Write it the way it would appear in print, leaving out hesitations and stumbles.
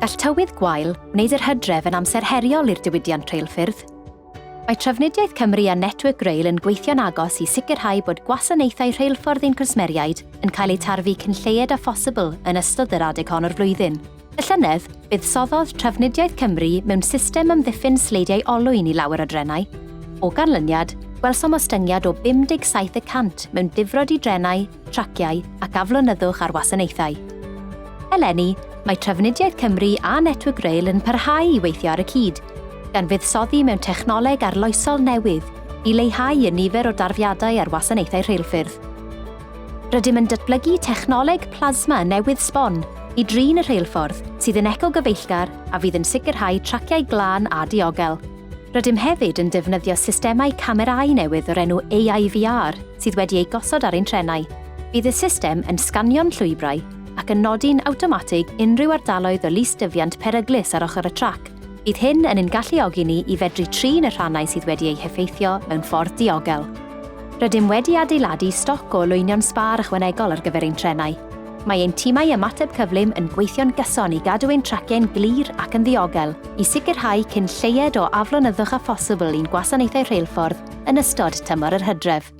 Gall tywydd gwael wneud yr hydref yn amser heriol i'r diwydiant reilffyrdd. Mae Trafnidiaeth Cymru a Network Rail yn gweithio'n agos i sicrhau bod gwasanaethau rheilffordd ein cwsmeriaid yn cael eu tarfu cyn lleied a phosibl yn ystod yr adeg hon o'r flwyddyn. Y llynedd, buddsoddodd Trafnidiaeth Cymru mewn system amddiffyn sleidiau olwyn i lawer o drenau. O ganlyniad, gwelsom ostyngiad o 57% mewn difrod i drenau, traciau ac aflonyddwch ar wasanaethau. Eleni, mae Trafnidiaeth Cymru a Network Rail yn parhau i weithio ar y cyd, gan fuddsoddi mewn technoleg arloesol newydd i leihau y nifer o darfiadau ar wasanaethau rheilffyrdd. Rydym yn datblygu technoleg plasma newydd sbon i drin y rheilffordd sydd yn eco-gyfeillgar a fydd yn sicrhau traciau glân a diogel. Rydym hefyd yn defnyddio systemau camerâu newydd o'r enw AIVR sydd wedi ei gosod ar ein trenau. Bydd y system yn sganio'n llwybrau ac yn nodi'n awtomatig unrhyw ardaloedd o lys-dyfiant peryglus ar ochr y trac. Bydd hyn yn ein galluogi ni i fedru trin y rhannau sydd wedi eu heffeithio mewn ffordd diogel. Rydym wedi adeiladu stoc o olwynion sbar ychwanegol ar gyfer ein trenau. Mae ein timau ymateb cyflym yn gweithio'n gyson i gadw ein traciau'n glir ac yn ddiogel, i sicrhau cyn lleied o aflonyddwch a phosibl i'n gwasanaethau rheilffordd yn ystod tymor yr hydref.